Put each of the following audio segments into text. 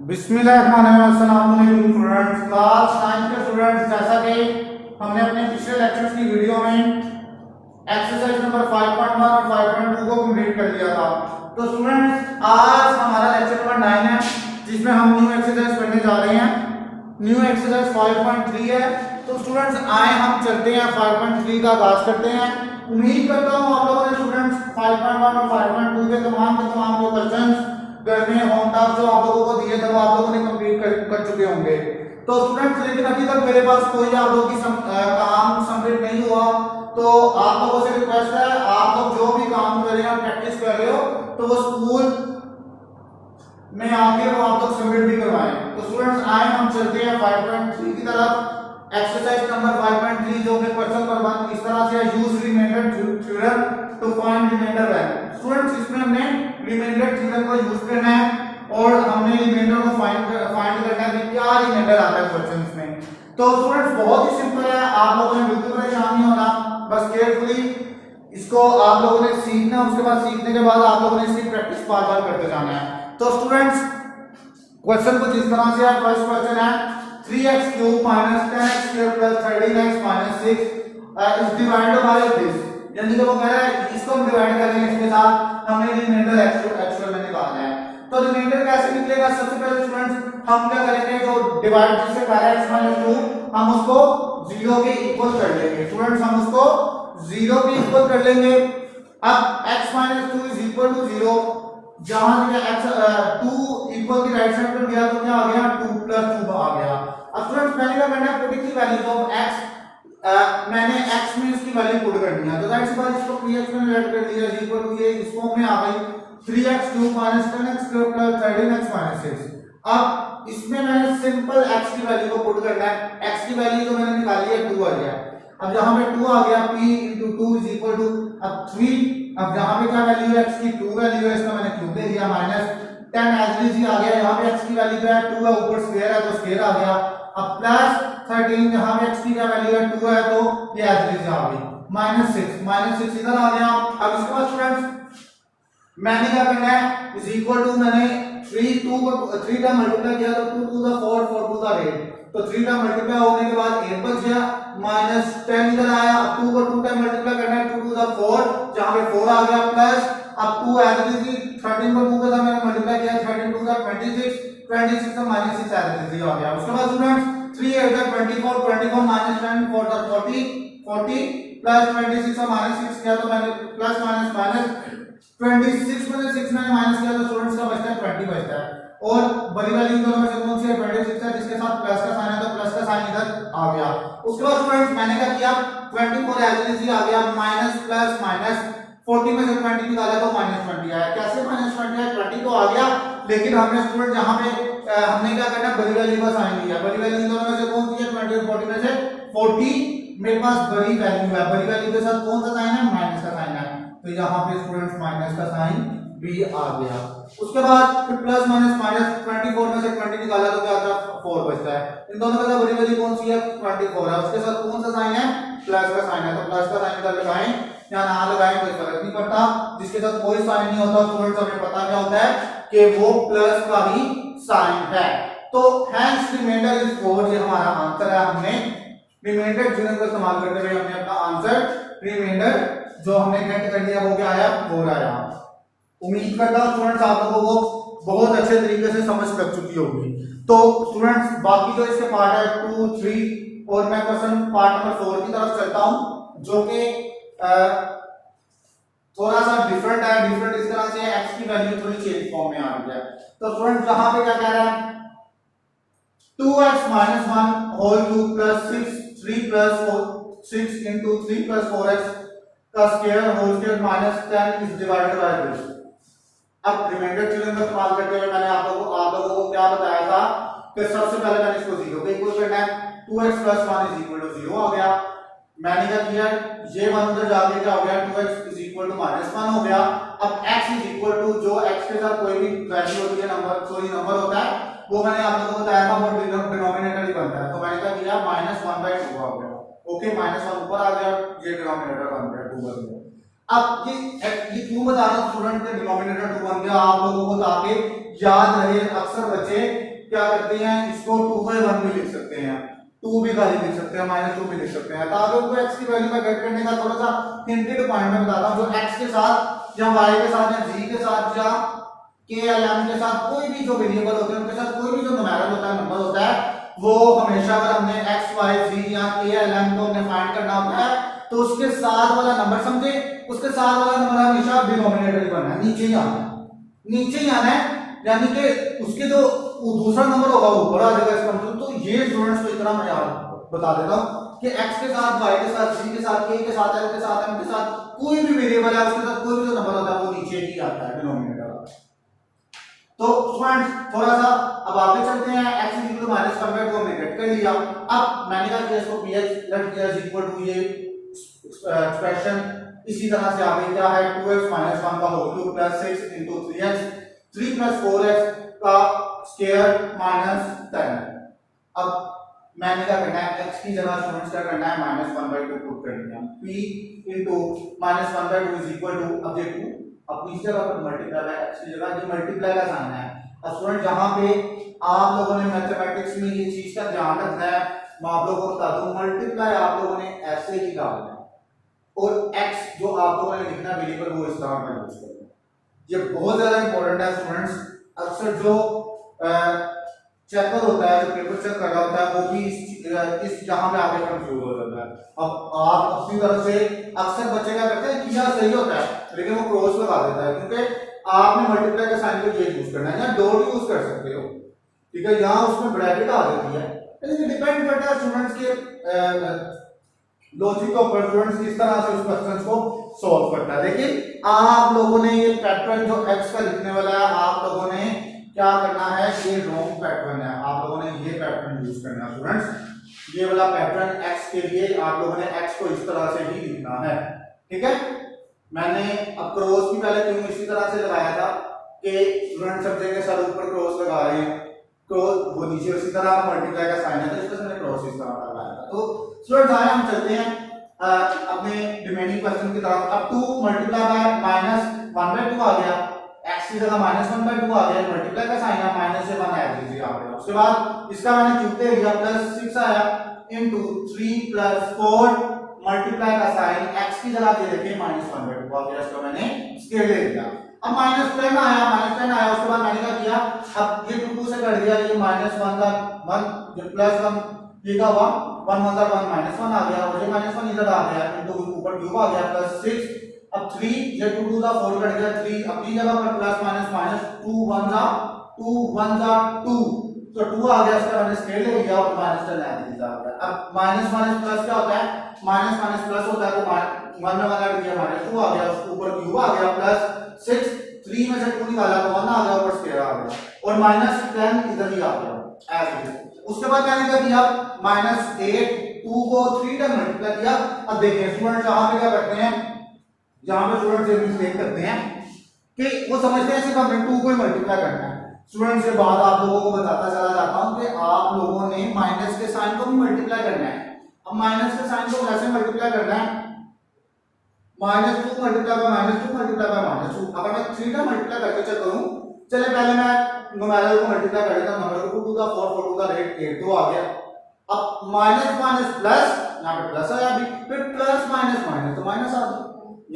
बिस्मिल्लाहिर्रहमानिर्रहीम students, class 9 के students, जैसा कि हमने अपने पिछले लेक्चर्स की वीडियो में एक्सरसाइज नंबर 5.1 और 5.2 को कंप्लीट कर लिया था। तो स्टूडेंट्स, आज हमारा लेक्चर नंबर 9 है जिसमें हम न्यू एक्सरसाइज करने जा रहे हैं। न्यू एक्सरसाइज 5.3 है। तो स्टूडेंट्स, आए हम चलते हैं 5.3 का आगाज करते हैं। उम्मीद करता हूँ आप लोगों ने स्टूडेंट्स 5.1 और 5.2 के तमाम जो क्वेश्चंस घर में होम टास्क जो आप लोगों को दिए थे वो आप लोगों ने कंप्लीट कर चुके होंगे। तो स्टूडेंट्स, लेकिन अभी तक मेरे पास कोई आप लोगों की काम कंप्लीट नहीं हुआ। तो आप लोगों से रिक्वेस्ट है, आप लोग जो भी काम कर रहे हैं, प्रैक्टिस कर रहे हो, तो वो स्कूल में आके वो आप लोग सबमिट भी करवाएं। तो स्टूडेंट्स, आए हम चलते हैं 5.3 की तरफ। एक्सरसाइज नंबर 5.3 जो कि क्वेश्चन नंबर 1 इस तरह से है, use reminder theorem to find reminder value. Students, इसमें हमने रिमाइंडर थ्योरम को यूज करना है और हमने रिमाइंडर को फाइंड करना है कि क्या रिमाइंडर आता है क्वेश्चंस में। तो स्टूडेंट्स, बहुत ही सिंपल है, आप लोगों ने बिल्कुल परेशान नहीं होना, बस केयरफुली इसको आप लोगों ने सीखना। उसके बाद सीखने के बाद आप लोगों ने इसकी प्रैक्टिस बार-बार करते जाना है। तो स्टूडेंट्स, क्वेश्चन को जिस तरह से है, फर्स्ट क्वेश्चन है 3x cube minus 10x square plus 13x minus 6 is divided by this. यानी कि वो कह रहा है इसको हम डिवाइड करेंगे इसके साथ, हमें रिमाइंडर एक्चुअल में निकालना है। तो रिमाइंडर कैसे निकलेगा? सबसे पहले स्टूडेंट्स हम क्या करेंगे, जो डिवाइड जिससे कर रहा है x माइनस 2, हम उसको 0 के इक्वल कर लेंगे। स्टूडेंट्स, हम उसको 0 के इक्वल कर लेंगे। अब x minus 2 is equal to 0, जहां से x 2 इक्वल की राइट साइड पर गया तो क्या आ गया, 2 प्लस 2 आ गया। अब स्टूडेंट्स, मैंने क्या करना है, putting the values of x, मैंने x में इसकी वैल्यू पुट करनी है। तो जाहिर सी बात, इसको 3x में ऐड कर दिया इज इक्वल टू, ये इस फॉर्म में आ गई 3x cube minus 10x square plus 13x minus 6। अब इसमें मैंने सिंपल x की वैल्यू को पुट करना है। x की वैल्यू जो मैंने निकाली है 2 आ गया। अब जहां पे 2 आ गया, p into 2 is equal to अब 3। अब जहां पे क्या वैल्यू है, x की 2 वैल्यू है, इसका मैंने क्यूब दे दिया, माइनस 10 एज इट इज आ गया। यहां पे x की वैल्यू क्या है, 2 है, ऊपर स्क्वायर है तो स्क्वायर आ गया। अब प्लस 13, जहां पे x की क्या वैल्यू है, 2 है, तो ये एज इट इज आ गई, माइनस 6 इधर आ गया। अब इसके बाद स्टूडेंट्स मैंने क्या करना है, इज इक्वल टू, मैंने 3 का मल्टीप्लाई किया तो 2 टू द 4, 4 टू द 8, तो 3 का मल्टीप्लाई होने के बाद 8 बच गया, माइनस 10 इधर आया। अब 2 को 2 टाइम मल्टीप्लाई करना है, 2 टू द 4, जहां पे 4 आ गया, प्लस अब 2 एज इट इज 13 को 2 के साथ मैंने मल्टीप्लाई किया, 13 टू द 26, 26 का माइनस 6 एज इट इज आ गया। उसके बाद स्टूडेंट्स 3 8 24, 24 माइनस 10 4 द 40, 40 प्लस 26 का माइनस 6 किया तो मैंने प्लस माइनस माइनस 26 में से 6 मैंने माइनस किया तो स्टूडेंट्स का बचता है 20 बचता है। और बड़ी वाली दोनों में से कौन सी है, 26 है, जिसके साथ प्लस का साइन है तो प्लस का साइन इधर आ गया। उसके बाद स्टूडेंट्स मैंने क्या किया, 24 एज इट इज आ गया, माइनस प्लस माइनस 40 में से 20 निकाला तो माइनस 20 आया। कैसे माइनस 20 आया, 20 तो आ गया, लेकिन हमने स्टूडेंट यहाँ पे हमने क्या करना, बड़ी वैल्यू का साइन लिया। बड़ी वैल्यू दोनों में से कौन सी है, 20 और 40 में से 40 मेरे पास बड़ी वैल्यू है, बड़ी वैल्यू के साथ कौन सा साइन है, माइनस का साइन है, तो यहाँ पे स्टूडेंट्स माइनस का साइन भी आ गया। उसके बाद फिर प्लस माइनस माइनस 24 में से 20 निकाला तो क्या आता है, 4 बचता है। इन दोनों में से बड़ी वैल्यू कौन सी है, 24 है, उसके साथ कौन सा साइन है, प्लस का साइन है, तो प्लस का साइन इधर लगाएं या ना लगाएं कोई फर्क नहीं पड़ता। जिसके साथ कोई साइन नहीं होता स्टूडेंट्स, हमें पता क्या होता है कि वो प्लस का ही साइन है। तो हैंस रिमाइंडर इज 4, ये हमारा आंसर है। हमने रिमाइंडर थ्योरम का इस्तेमाल करते हुए हमने अपना आंसर रिमाइंडर जो हमने गेट कर लिया वो क्या आया, 4 आया। उम्मीद करता हूं स्टूडेंट्स आप लोगों को बहुत अच्छे तरीके से समझ लग चुकी होगी। तो स्टूडेंट्स बाकी जो इसके पार्ट है 2 3 और मैं क्वेश्चन पार्ट नंबर 4 की तरफ चलता हूं, जो कि थोड़ा सा डिफरेंट है। डिफरेंट इस तरह से x की वैल्यू थोड़ी चेंज फॉर्म में आ रही है। तो स्टूडेंट्स यहां पे क्या कह रहा है, 2x minus 1 whole cube plus 6 3 plus 4 6 into 3 plus 4x का square whole square minus 10 is divided by this. अब रिमाइंडर थ्योरम का इस्तेमाल करते हुए मैंने आप लोगों को क्या बताया था कि सबसे पहले मैंने इसको 0 के इक्वल करना है। 2x plus 1 is equal to 0 आ गया। मैंने क्या किया, ये 1 उधर जाके क्या हो गया, 2x is equal to -1 हो गया। अब x is equal to, जो x के साथ कोई भी वैल्यू होती है, नंबर होता है, वो मैंने आप लोगों को बताया था, वो डिनोमिनेटर ही बनता है। तो मैंने क्या किया, -1/2 आ गया। ओके, -1 ऊपर आ गया, ये डिनोमिनेटर बन गया, 2 बन गया। अब ये क्यों बता रहा हूं स्टूडेंट के डिनोमिनेटर 2 बन गया, आप लोगों को ताकि याद रहे। अक्सर बच्चे क्या करते हैं, इसको 2/1 भी लिख सकते हैं, 2 भी खाली लिख सकते हैं, -2 भी लिख सकते हैं। तो आप लोगों को x की वैल्यू का गेट करने का थोड़ा सा हिंटेड पॉइंट में बताता हूं, जो x के साथ या y के साथ या z के साथ या k या m के साथ कोई भी जो वेरिएबल होते हैं उनके साथ कोई भी जो न्यूमेरल होता है, नंबर होता है, वो हमेशा अगर हमने x y z या k या m को हमने फाइंड करना होता है तो उसके साथ वाला नंबर समझे, उसके साथ वाला नंबर हमेशा डिनोमिनेटर ही बनना है, नीचे ही आना है, नीचे ही आना है, यानी कि उसके जो दूसरा नंबर होगा वो ऊपर आ जाएगा इसका मतलब। तो ये स्टूडेंट्स को इतना मैं याद बता देता हूं कि x के साथ y के साथ z के साथ k के साथ l के साथ m के साथ कोई भी वेरिएबल है उसके साथ कोई भी जो नंबर होता है वो नीचे ही आता है, डिनोमिनेटर आता है। तो स्टूडेंट्स थोड़ा सा अब आगे चलते हैं, x -1/2 हमने गेट कर लिया। अब मैंने कहा कि इसको px लेफ्ट किया इज इक्वल टू ये एक्सप्रेशन, इसी तरह से आगे क्या है 2x - 1 का whole cube plus 6 * 3x 3 + 4x का स्क्वायर -10। अब मैंने क्या करना है, x की जगह स्टूडेंट्स क्या करना है, -1/2 पुट करनी है, p * -1/2 इज इक्वल टू, अब देखो अपनी जगह पर मल्टीप्लाई है, x की जगह ये मल्टीप्लाई का साइन है। अब स्टूडेंट जहां पे आप लोगों ने मैथमेटिक्स में ये चीज का ध्यान रखना है, मैं आप लोगों को बता दूं, मल्टीप्लाई आप लोगों ने ऐसे ही डालना है और x जो आप लोगों ने लिखना वेरिएबल वो इस तरह का यूज करना है। ये बहुत ज्यादा इंपॉर्टेंट है स्टूडेंट्स। अक्सर जो चेकर होता है, जो पेपर चेक कर रहा होता है, वो भी इस जहां पे आके कंफ्यूज हो जाता है। अब आप अपनी तरफ से अक्सर बच्चे क्या करते हैं, किया सही होता है लेकिन वो क्रॉस लगा देता है, क्योंकि आपने मल्टीप्लाई का साइन को ये यूज करना है, या डॉट यूज कर सकते हो, ठीक है, यहाँ उसमें ब्रैकेट आ जाती है, लेकिन डिपेंड करता है स्टूडेंट्स के लॉजिक के ऊपर, स्टूडेंट्स किस तरह से उस क्वेश्चन को सॉल्व करता है। देखिए आप लोगों ने ये पैटर्न जो x का लिखने वाला है, आप लोगों ने क्या करना है, ये रॉन्ग पैटर्न है, आप लोगों ने ये पैटर्न यूज करना है स्टूडेंट्स। ये वाला पैटर्न x के लिए आप लोगों ने x को इस तरह से ही लिखना है, ठीक है। मैंने अब क्रॉस भी पहले क्यों इसी तरह से लगाया था कि स्टूडेंट समझेंगे सर ऊपर क्रॉस लगा रहे हैं, क्रॉस वो नीचे उसी तरह मल्टीप्लाई का साइन है, तो इसको मैंने क्रॉस इस तरह लगाया था। तो स्टूडेंट्स आए हम चलते हैं अपने रिमेनिंग क्वेश्चन की तरफ। अब 2 × -1/2 आ गया, x की जगह -1/2 आ गया, मल्टीप्लाई का साइन है, माइनस से 1 एवरेज आ गया। उसके बाद इसका मैंने क्यूब ले लिया, +6 आया इनटू 3 + 4 मल्टीप्लाई का साइन, x की जगह पे देखिए -1/2 आ गया, इसको मैंने स्केल ले लिया। अब -10 आया, उसके बाद मैंने क्या किया, अब ये 2 से कर दिया, ये -1 का 1 ये +1 ये का 1 1 का 1 -1 आ गया, और ये -1 इधर आ गया, इनटू ऊपर क्यूब आ गया +6। अब 3 ये 2 2 का 4 कट गया, 3 अपनी जगह पर प्लस माइनस माइनस 2 1 का 2 तो 2 आ गया, इसका मैंने स्केल ले लिया और -10 आ गया। अब माइनस माइनस प्लस क्या होता है, माइनस माइनस प्लस होता है, तो 1 में 1 ऐड किया -2 आ गया, उसके ऊपर क्यूब आ गया +6 3 में से 2 निकाला तो 1 आ गया, ऊपर स्केल आ गया, और -10 इधर ही आ गया ऐसे। उसके बाद मैंने क्या किया, -8 2 को 3 टाइम मल्टीप्लाई किया। अब देखिए स्टूडेंट यहां पे क्या करते हैं, यहां पे स्टूडेंट से मिस्टेक करते हैं कि वो समझते हैं सिर्फ हमने 2 को ही मल्टीप्लाई करना है। स्टूडेंट्स के बाद आप लोगों को बताता चला जाता हूं कि आप लोगों ने माइनस के साइन को भी मल्टीप्लाई करना है। अब माइनस के साइन को कैसे मल्टीप्लाई करना है, -2 मल्टीप्लाई बाय -2 मल्टीप्लाई बाय -2। अगर मैं 3 का मल्टीप्लाई करके चेक करूं, चले पहले मैं न्यूमेरल को मल्टीप्लाई कर देता हूं, नंबर को 2 का 4 4 का रेट 8 तो आ गया। अब माइनस माइनस प्लस, यहां पे प्लस आया अभी, फिर प्लस माइनस माइनस तो माइनस आ गया,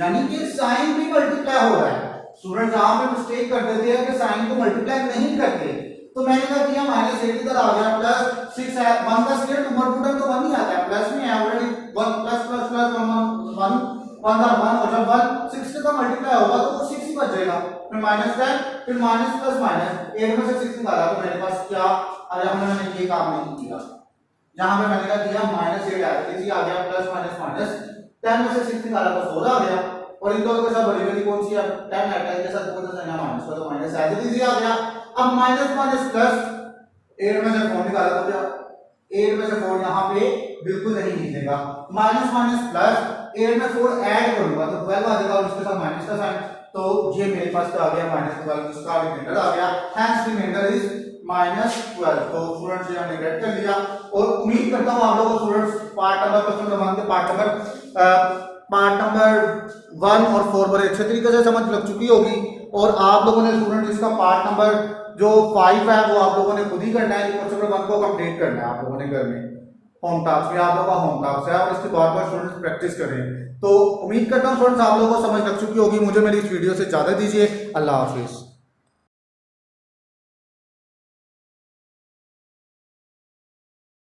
यानी कि साइन भी मल्टीप्लाई हो रहा है। स्टूडेंट यहां पे मिस्टेक कर देते हैं कि साइन को मल्टीप्लाई नहीं करते, तो मैंने क्या किया, -8 इधर आ गया, +6 है, 1 का स्क्वायर नंबर टू टाइम तो 1 ही आता है, प्लस में है ऑलरेडी 1 प्लस प्लस प्लस 1 1 का 1 और जब 1 6 से का मल्टीप्लाई होगा तो वो 6 ही बच जाएगा, फिर -10 फिर माइनस प्लस माइनस 8 में से 6 निकाला तो मेरे पास क्या आया, मैंने ये काम नहीं किया, यहां पे मैंने क्या किया, -8 आ गया, प्लस माइनस माइनस 10 में से 6 निकाला तो 4 आ गया, और इन दोनों के साथ बड़ी वाली कौन सी है, 10 है, 10 के साथ कौन सा साइन है, माइनस का, तो माइनस एज इट इज आ गया। अब माइनस माइनस प्लस 8 में से 4 निकाला तो क्या 8 में से 4 यहां पे बिल्कुल नहीं मिलेगा, माइनस माइनस प्लस 8 में 4 ऐड करूंगा तो 12 आ जाएगा, और उसके साथ माइनस का साइन, तो ये मेरे पास क्या आ गया, -12, इसका रिमाइंडर आ गया, हैंस रिमाइंडर इज -12। तो स्टूडेंट्स ये हमने गेट कर लिया, और उम्मीद करता हूं आप लोगों को students part number question number 1 के पार्ट नंबर 1 और 4 बड़े अच्छे तरीके से समझ लग चुकी होगी, और आप लोगों ने स्टूडेंट इसका पार्ट नंबर जो 5 है वो आप लोगों ने खुद ही करना है, क्वेश्चन नंबर 1 को कंप्लीट करना है आप लोगों ने घर में। होम टास्क में आप लोगों का होम टास्क है और इसकी बार बार स्टूडेंट्स प्रैक्टिस करें। तो उम्मीद करता हूँ स्टूडेंट्स आप लोगों को समझ लग चुकी होगी। मुझे मेरी इस वीडियो से ज़्यादा दीजिए। अल्लाह हाफिज़।